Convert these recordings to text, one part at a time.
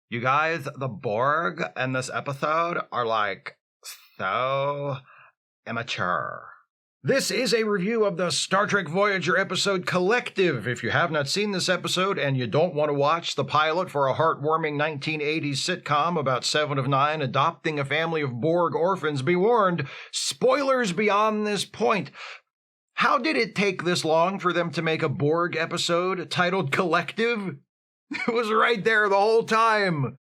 You guys, the Borg in this episode are like so immature. This is a review of the Star Trek Voyager episode Collective. If you have not seen this episode and you don't want to watch the pilot for a heartwarming 1980s sitcom about 7 of 9 adopting a family of Borg orphans, be warned, spoilers beyond this point. How did it take this long for them to make a Borg episode titled Collective? It was right there the whole time.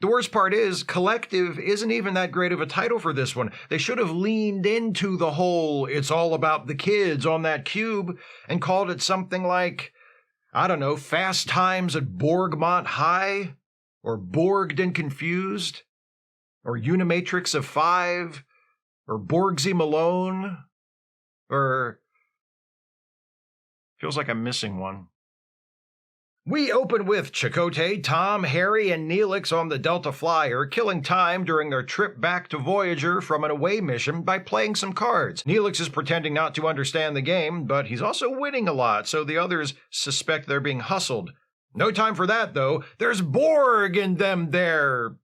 The worst part is, Collective isn't even that great of a title for this one. They should have leaned into the whole "it's all about the kids" on that cube and called it something like, I don't know, Fast Times at Borgmont High, or Borged and Confused, or Unimatrix of 5, or Borgsy Malone, or... feels like I'm missing one. We open with Chakotay, Tom, Harry, and Neelix on the Delta Flyer, killing time during their trip back to Voyager from an away mission by playing some cards. Neelix is pretending not to understand the game, but he's also winning a lot, so the others suspect they're being hustled. No time for that, though. There's Borg in them there.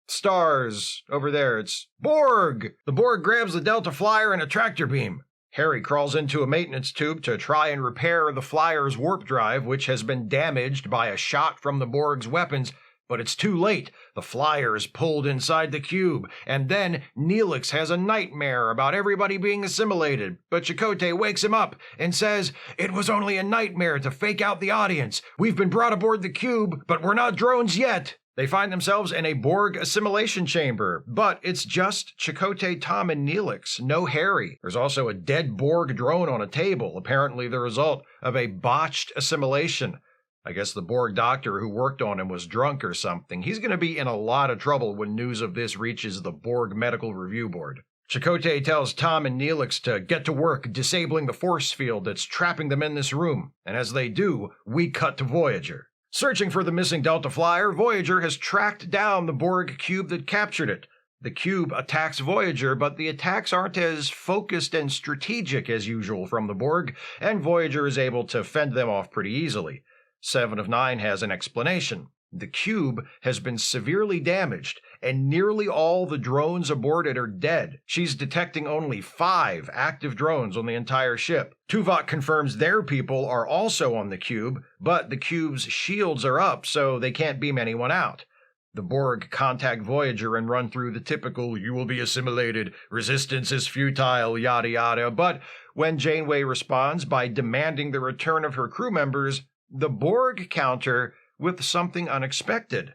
Stars. Over there, it's Borg. The Borg grabs the Delta Flyer and a tractor beam. Harry crawls into a maintenance tube to try and repair the Flyer's warp drive, which has been damaged by a shot from the Borg's weapons, but it's too late. The Flyer is pulled inside the cube, and then Neelix has a nightmare about everybody being assimilated, but Chakotay wakes him up and says, "It was only a nightmare to fake out the audience. We've been brought aboard the cube, but we're not drones yet." They find themselves in a Borg assimilation chamber, but it's just Chakotay, Tom, and Neelix, no Harry. There's also a dead Borg drone on a table, apparently the result of a botched assimilation. I guess the Borg doctor who worked on him was drunk or something. He's going to be in a lot of trouble when news of this reaches the Borg Medical Review Board. Chakotay tells Tom and Neelix to get to work disabling the force field that's trapping them in this room, and as they do, we cut to Voyager. Searching for the missing Delta Flyer, Voyager has tracked down the Borg cube that captured it. The cube attacks Voyager, but the attacks aren't as focused and strategic as usual from the Borg, and Voyager is able to fend them off pretty easily. 7 of 9 has an explanation. The cube has been severely damaged, and nearly all the drones aboard it are dead. She's detecting only 5 active drones on the entire ship. Tuvok confirms their people are also on the cube, but the cube's shields are up, so they can't beam anyone out. The Borg contact Voyager and run through the typical "you will be assimilated, resistance is futile, yada yada," but when Janeway responds by demanding the return of her crew members, the Borg counter with something unexpected.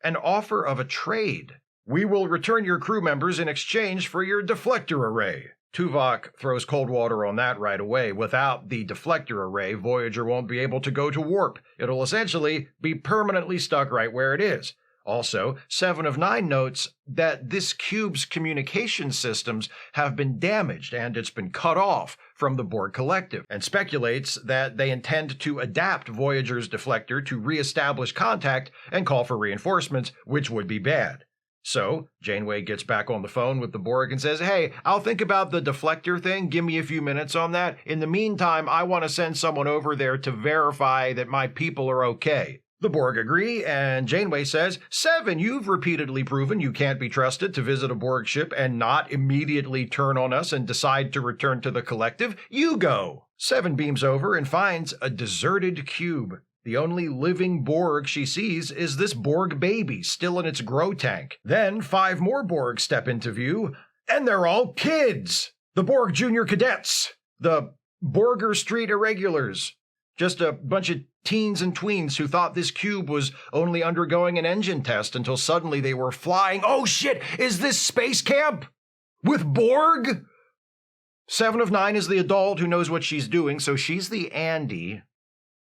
An offer of a trade. "We will return your crew members in exchange for your deflector array." Tuvok throws cold water on that right away. Without the deflector array, Voyager won't be able to go to warp. It'll essentially be permanently stuck right where it is. Also, 7 of 9 notes that this cube's communication systems have been damaged and it's been cut off from the Borg Collective, and speculates that they intend to adapt Voyager's deflector to re-establish contact and call for reinforcements, which would be bad. So, Janeway gets back on the phone with the Borg and says, "Hey, I'll think about the deflector thing, give me a few minutes on that. In the meantime, I want to send someone over there to verify that my people are okay." The Borg agree, and Janeway says, "7, you've repeatedly proven you can't be trusted to visit a Borg ship and not immediately turn on us and decide to return to the Collective. You go." 7 beams over and finds a deserted cube. The only living Borg she sees is this Borg baby still in its grow tank. Then 5 more Borg step into view, and they're all kids. The Borg Junior Cadets. The Borger Street Irregulars. Just a bunch of teens and tweens who thought this cube was only undergoing an engine test until suddenly they were flying. Oh shit, is this space camp? With Borg? 7 of 9 is the adult who knows what she's doing, so she's the Andy.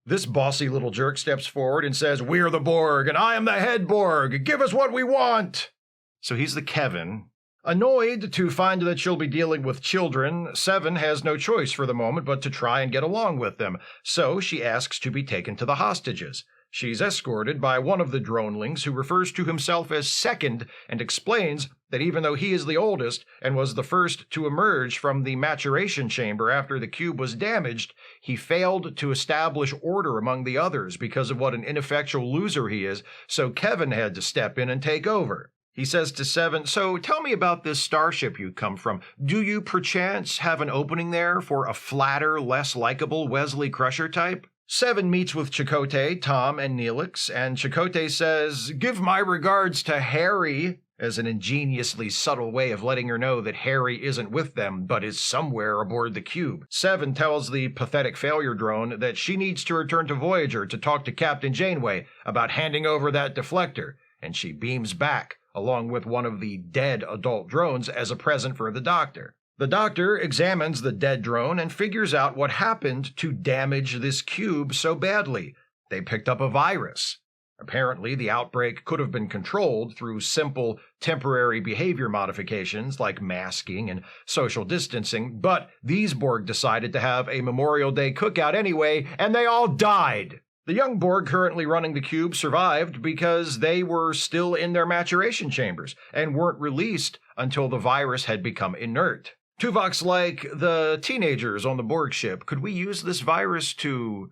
This bossy little jerk steps forward and says, "We're the Borg, and I am the head Borg. Give us what we want." So he's the Kevin. Annoyed to find that she'll be dealing with children, 7 has no choice for the moment but to try and get along with them, so she asks to be taken to the hostages. She's escorted by one of the dronelings who refers to himself as Second and explains that even though he is the oldest and was the first to emerge from the maturation chamber after the cube was damaged, he failed to establish order among the others because of what an ineffectual loser he is, so Kevin had to step in and take over. He says to Seven, "So tell me about this starship you come from. Do you perchance have an opening there for a flatter, less likable Wesley Crusher type?" Seven meets with Chakotay, Tom, and Neelix, and Chakotay says, "Give my regards to Harry," as an ingeniously subtle way of letting her know that Harry isn't with them, but is somewhere aboard the cube. Seven tells the pathetic failure drone that she needs to return to Voyager to talk to Captain Janeway about handing over that deflector, and she beams back, along with one of the dead adult drones as a present for the Doctor. The Doctor examines the dead drone and figures out what happened to damage this cube so badly. They picked up a virus. Apparently, the outbreak could have been controlled through simple, temporary behavior modifications like masking and social distancing, but these Borg decided to have a Memorial Day cookout anyway, and they all died. The young Borg currently running the cube survived because they were still in their maturation chambers and weren't released until the virus had become inert. Tuvok's like, "The teenagers on the Borg ship, could we use this virus to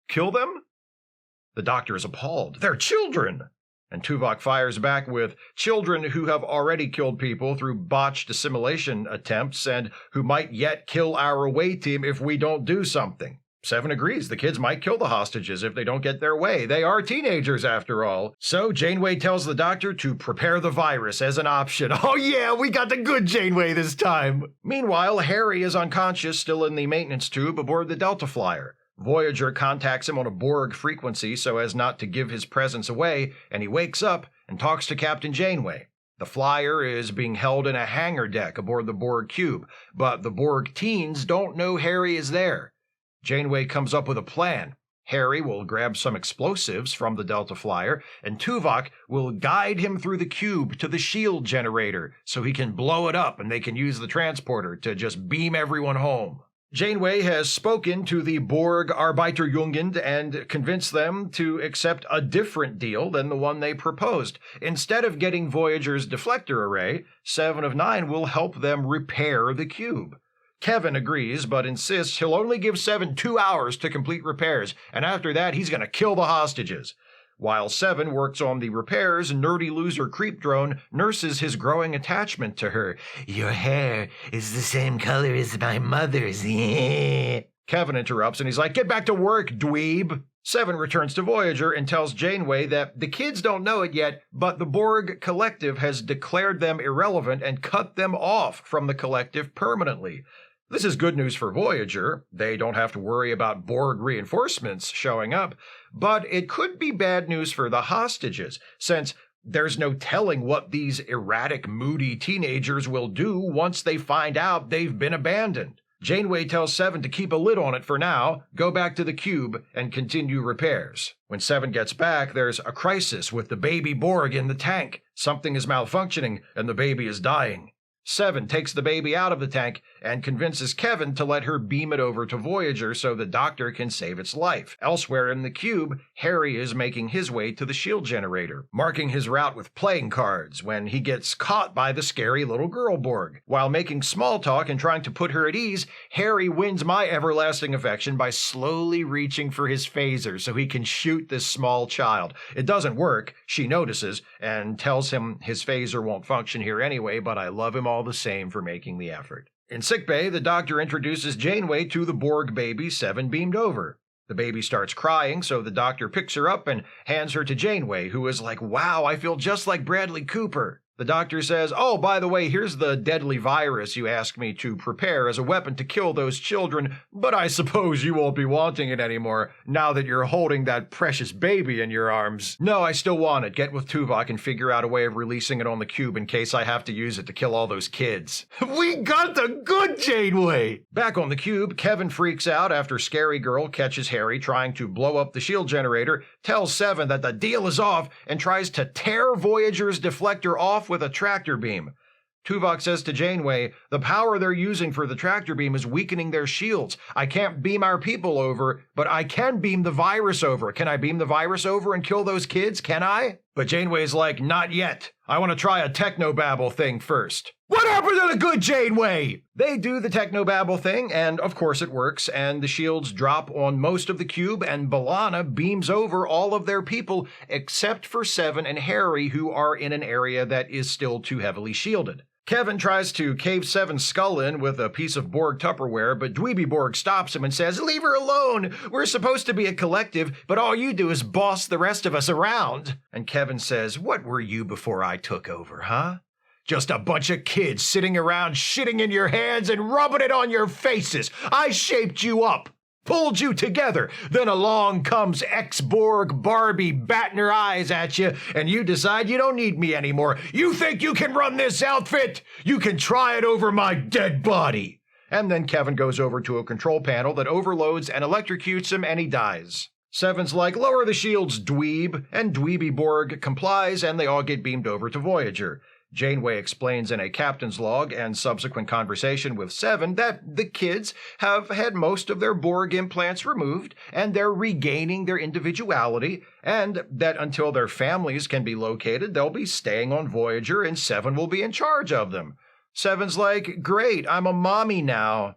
kill them?" The Doctor is appalled. "They're children!" And Tuvok fires back with, "Children who have already killed people through botched assimilation attempts and who might yet kill our away team if we don't do something." Seven agrees the kids might kill the hostages if they don't get their way. They are teenagers, after all. So Janeway tells the Doctor to prepare the virus as an option. Oh yeah, we got the good Janeway this time! Meanwhile, Harry is unconscious, still in the maintenance tube aboard the Delta Flyer. Voyager contacts him on a Borg frequency so as not to give his presence away, and he wakes up and talks to Captain Janeway. The Flyer is being held in a hangar deck aboard the Borg cube, but the Borg teens don't know Harry is there. Janeway comes up with a plan. Harry will grab some explosives from the Delta Flyer, and Tuvok will guide him through the cube to the shield generator so he can blow it up and they can use the transporter to just beam everyone home. Janeway has spoken to the Borg Arbeiterjugend and convinced them to accept a different deal than the one they proposed. Instead of getting Voyager's deflector array, 7 of 9 will help them repair the cube. Kevin agrees, but insists he'll only give 7 2 hours to complete repairs, and after that he's going to kill the hostages. While 7 works on the repairs, nerdy loser creep drone nurses his growing attachment to her. "Your hair is the same color as my mother's." Kevin interrupts and he's like, "Get back to work, dweeb." 7 returns to Voyager and tells Janeway that the kids don't know it yet, but the Borg Collective has declared them irrelevant and cut them off from the Collective permanently. This is good news for Voyager. They don't have to worry about Borg reinforcements showing up, but it could be bad news for the hostages, since there's no telling what these erratic, moody teenagers will do once they find out they've been abandoned. Janeway tells 7 to keep a lid on it for now, go back to the cube, and continue repairs. When 7 gets back, there's a crisis with the baby Borg in the tank. Something is malfunctioning, and the baby is dying. 7 takes the baby out of the tank and convinces Kevin to let her beam it over to Voyager so the Doctor can save its life. Elsewhere in the cube, Harry is making his way to the shield generator, marking his route with playing cards when he gets caught by the scary little girl Borg. While making small talk and trying to put her at ease, Harry wins my everlasting affection by slowly reaching for his phaser so he can shoot this small child. It doesn't work. She notices and tells him his phaser won't function here anyway, but I love him all the same for making the effort. In sickbay, the Doctor introduces Janeway to the Borg baby 7 beamed over. The baby starts crying, so the Doctor picks her up and hands her to Janeway, who is like, "Wow, I feel just like Bradley Cooper." The Doctor says, "Oh, by the way, here's the deadly virus you asked me to prepare as a weapon to kill those children, but I suppose you won't be wanting it anymore now that you're holding that precious baby in your arms." "No, I still want it. Get with Tuvok and figure out a way of releasing it on the cube in case I have to use it to kill all those kids." We got the good Janeway! Back on the cube, Kevin freaks out after Scary Girl catches Harry trying to blow up the shield generator, tells 7 that the deal is off, and tries to tear Voyager's deflector off with a tractor beam. Tuvok says to Janeway, the power they're using for the tractor beam is weakening their shields. I can't beam our people over, but I can beam the virus over. Can I beam the virus over and kill those kids? Can I? But Janeway's like, not yet. I want to try a technobabble thing first. What happened to the good Janeway? They do the technobabble thing, and of course it works, and the shields drop on most of the cube, and B'Elanna beams over all of their people, except for Seven and Harry, who are in an area that is still too heavily shielded. Kevin tries to cave Seven's skull in with a piece of Borg Tupperware, but Dweeby Borg stops him and says, leave her alone! We're supposed to be a collective, but all you do is boss the rest of us around. And Kevin says, what were you before I took over, huh? Just a bunch of kids sitting around shitting in your hands and rubbing it on your faces. I shaped you up, pulled you together. Then along comes ex-Borg Barbie batting her eyes at you, and you decide you don't need me anymore. You think you can run this outfit? You can try it over my dead body. And then Kevin goes over to a control panel that overloads and electrocutes him, and he dies. Seven's like, lower the shields, dweeb, and Dweeby Borg complies, and they all get beamed over to Voyager. Janeway explains in a captain's log and subsequent conversation with Seven that the kids have had most of their Borg implants removed and they're regaining their individuality, and that until their families can be located, they'll be staying on Voyager and Seven will be in charge of them. Seven's like, great, I'm a mommy now.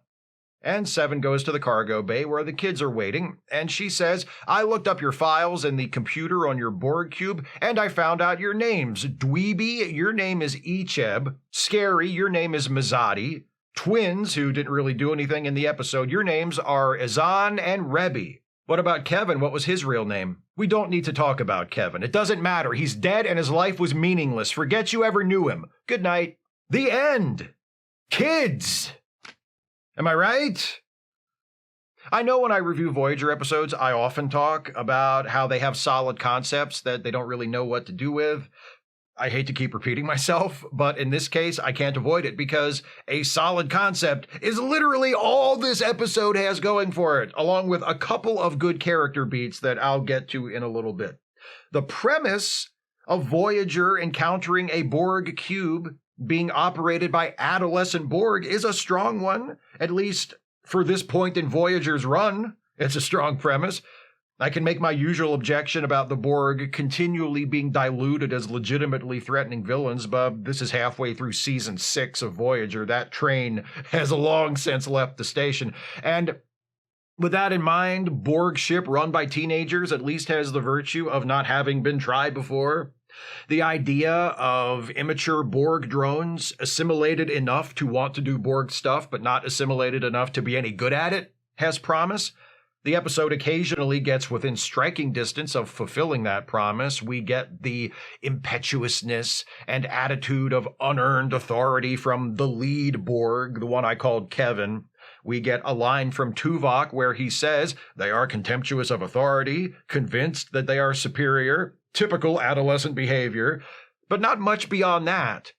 And Seven goes to the cargo bay where the kids are waiting, and she says, I looked up your files in the computer on your Borg cube, and I found out your names. Dweeby, your name is Icheb. Scary, your name is Mazadi. Twins, who didn't really do anything in the episode, your names are Azan and Rebby. What about Kevin? What was his real name? We don't need to talk about Kevin. It doesn't matter. He's dead and his life was meaningless. Forget you ever knew him. Good night. The end. Kids. Am I right? I know when I review Voyager episodes, I often talk about how they have solid concepts that they don't really know what to do with. I hate to keep repeating myself, but in this case, I can't avoid it because a solid concept is literally all this episode has going for it, along with a couple of good character beats that I'll get to in a little bit. The premise of Voyager encountering a Borg cube being operated by adolescent Borg is a strong one, at least for this point in Voyager's run. It's a strong premise. I can make my usual objection about the Borg continually being diluted as legitimately threatening villains, but this is halfway through season 6 of Voyager. That train has long since left the station. And with that in mind, Borg ship run by teenagers at least has the virtue of not having been tried before. The idea of immature Borg drones assimilated enough to want to do Borg stuff, but not assimilated enough to be any good at it, has promise. The episode occasionally gets within striking distance of fulfilling that promise. We get the impetuousness and attitude of unearned authority from the lead Borg, the one I called Kevin. We get a line from Tuvok where he says they are contemptuous of authority, convinced that they are superior. Typical adolescent behavior, but not much beyond that.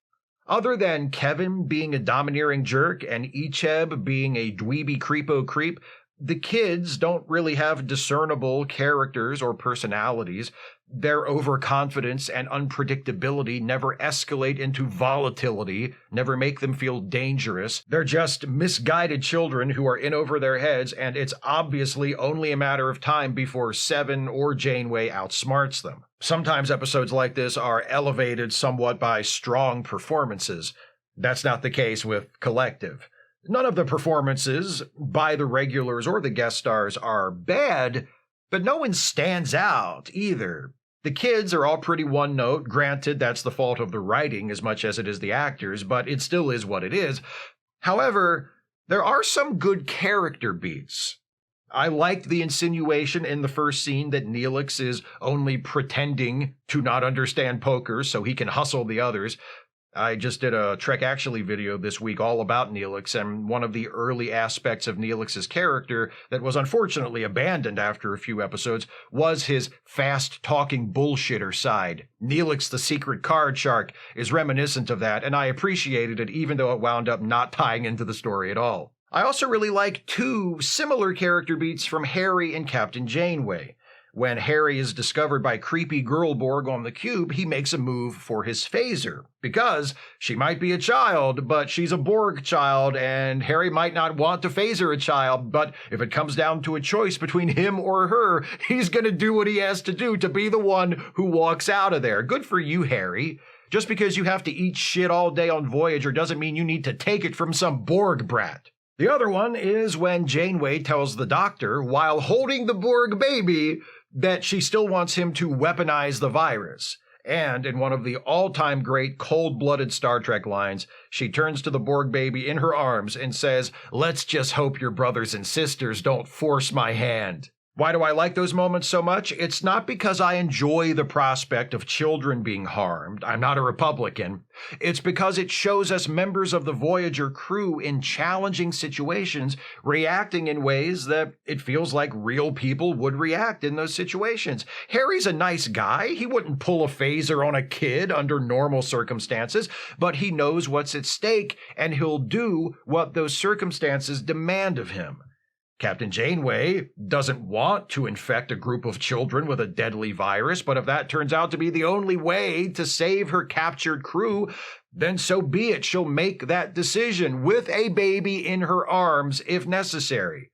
Other than Kevin being a domineering jerk and Icheb being a dweeby creepo creep, the kids don't really have discernible characters or personalities. Their overconfidence and unpredictability never escalate into volatility, never make them feel dangerous. They're just misguided children who are in over their heads, and it's obviously only a matter of time before Seven or Janeway outsmarts them. Sometimes episodes like this are elevated somewhat by strong performances. That's not the case with Collective. None of the performances by the regulars or the guest stars are bad, but no one stands out either. The kids are all pretty one note. Granted, that's the fault of the writing as much as it is the actors, but it still is what it is. However, there are some good character beats. I liked the insinuation in the first scene that Neelix is only pretending to not understand poker so he can hustle the others. I just did a Trek Actually video this week all about Neelix, and one of the early aspects of Neelix's character that was unfortunately abandoned after a few episodes was his fast-talking bullshitter side. Neelix the Secret Card Shark is reminiscent of that, and I appreciated it even though it wound up not tying into the story at all. I also really like two similar character beats from Harry and Captain Janeway. When Harry is discovered by creepy girl Borg on the cube, he makes a move for his phaser. Because she might be a child, but she's a Borg child, and Harry might not want to phaser a child, but if it comes down to a choice between him or her, he's gonna do what he has to do to be the one who walks out of there. Good for you, Harry. Just because you have to eat shit all day on Voyager doesn't mean you need to take it from some Borg brat. The other one is when Janeway tells the Doctor, while holding the Borg baby, that she still wants him to weaponize the virus. And in one of the all-time great cold-blooded Star Trek lines, she turns to the Borg baby in her arms and says, "Let's just hope your brothers and sisters don't force my hand." Why do I like those moments so much? It's not because I enjoy the prospect of children being harmed. I'm not a Republican. It's because it shows us members of the Voyager crew in challenging situations reacting in ways that it feels like real people would react in those situations. Harry's a nice guy. He wouldn't pull a phaser on a kid under normal circumstances, but he knows what's at stake and he'll do what those circumstances demand of him. Captain Janeway doesn't want to infect a group of children with a deadly virus, but if that turns out to be the only way to save her captured crew, then so be it. She'll make that decision with a baby in her arms if necessary.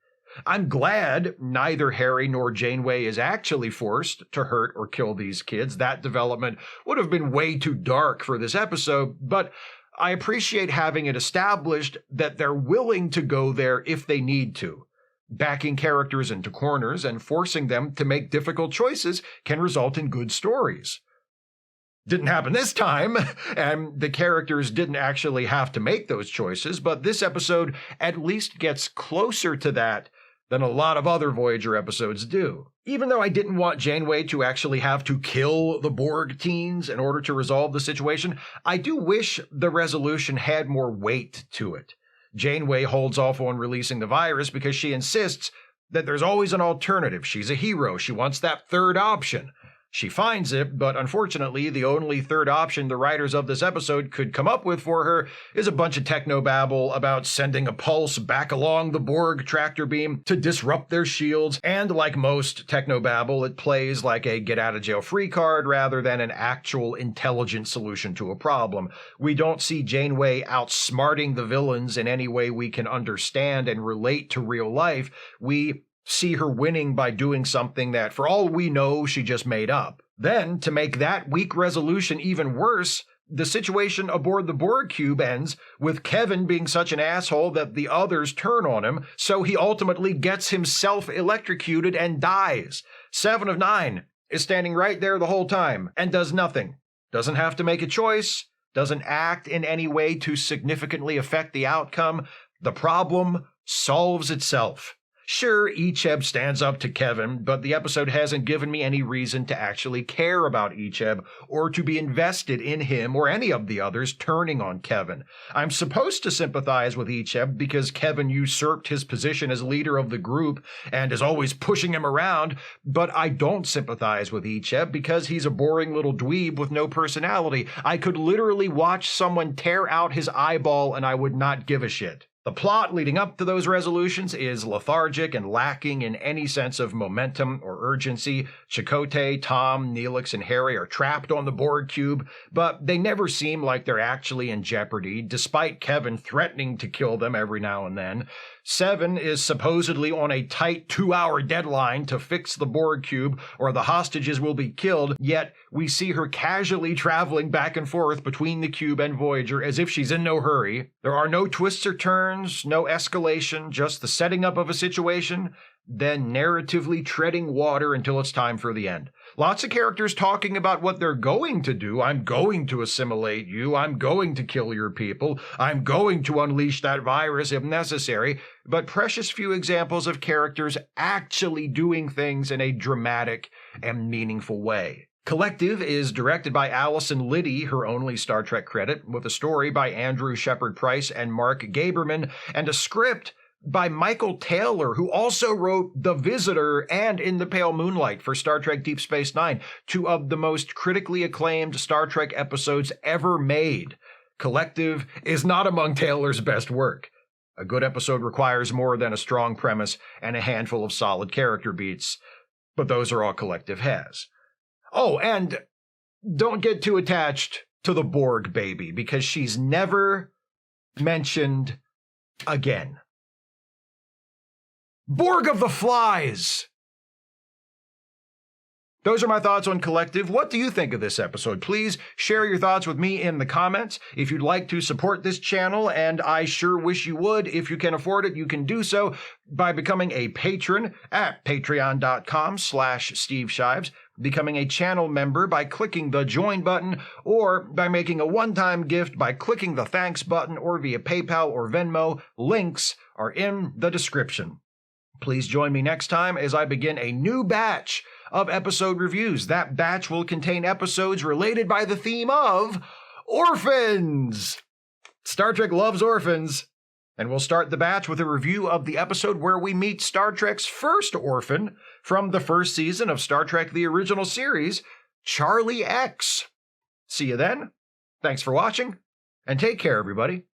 I'm glad neither Harry nor Janeway is actually forced to hurt or kill these kids. That development would have been way too dark for this episode, but I appreciate having it established that they're willing to go there if they need to. Backing characters into corners and forcing them to make difficult choices can result in good stories. Didn't happen this time, and the characters didn't actually have to make those choices, but this episode at least gets closer to that than a lot of other Voyager episodes do. Even though I didn't want Janeway to actually have to kill the Borg teens in order to resolve the situation, I do wish the resolution had more weight to it. Janeway holds off on releasing the virus because she insists that there's always an alternative. She's a hero. She wants that third option. She finds it, but unfortunately, the only third option the writers of this episode could come up with for her is a bunch of technobabble about sending a pulse back along the Borg tractor beam to disrupt their shields, and like most technobabble, it plays like a get-out-of-jail-free card rather than an actual intelligent solution to a problem. We don't see Janeway outsmarting the villains in any way we can understand and relate to real life. We see her winning by doing something that, for all we know, she just made up. Then, to make that weak resolution even worse, the situation aboard the Borg cube ends with Kevin being such an asshole that the others turn on him, so he ultimately gets himself electrocuted and dies. 7 of 9 is standing right there the whole time and does nothing. Doesn't have to make a choice, doesn't act in any way to significantly affect the outcome. The problem solves itself. Sure, Icheb stands up to Kevin, but the episode hasn't given me any reason to actually care about Icheb or to be invested in him or any of the others turning on Kevin. I'm supposed to sympathize with Icheb because Kevin usurped his position as leader of the group and is always pushing him around, but I don't sympathize with Icheb because he's a boring little dweeb with no personality. I could literally watch someone tear out his eyeball and I would not give a shit. The plot leading up to those resolutions is lethargic and lacking in any sense of momentum or urgency. Chakotay, Tom, Neelix, and Harry are trapped on the Borg cube, but they never seem like they're actually in jeopardy, despite Kevin threatening to kill them every now and then. Seven is supposedly on a tight 2-hour deadline to fix the Borg cube or the hostages will be killed, yet we see her casually traveling back and forth between the cube and Voyager as if she's in no hurry. There are no twists or turns, no escalation, just the setting up of a situation, then narratively treading water until it's time for the end. Lots of characters talking about what they're going to do. I'm going to assimilate you. I'm going to kill your people. I'm going to unleash that virus if necessary. But precious few examples of characters actually doing things in a dramatic and meaningful way. Collective is directed by Allison Liddy, her only Star Trek credit, with a story by Andrew Shepard Price and Mark Gaberman, and a script by Michael Taylor, who also wrote The Visitor and In the Pale Moonlight for Star Trek Deep Space Nine, two of the most critically acclaimed Star Trek episodes ever made. Collective is not among Taylor's best work. A good episode requires more than a strong premise and a handful of solid character beats. but those are all Collective has. Oh, and don't get too attached to the Borg baby, because she's never mentioned again. Borg of the Flies! Those are my thoughts on Collective. What do you think of this episode? Please share your thoughts with me in the comments. If you'd like to support this channel, and I sure wish you would, if you can afford it, you can do so by becoming a patron at patreon.com/Steve Shives, becoming a channel member by clicking the join button, or by making a one-time gift by clicking the thanks button, or via PayPal or Venmo. Links are in the description. Please join me next time as I begin a new batch of episode reviews. That batch will contain episodes related by the theme of orphans. Star Trek loves orphans. And we'll start the batch with a review of the episode where we meet Star Trek's first orphan from the first season of Star Trek the Original Series, Charlie X. See you then. Thanks for watching, and take care, everybody.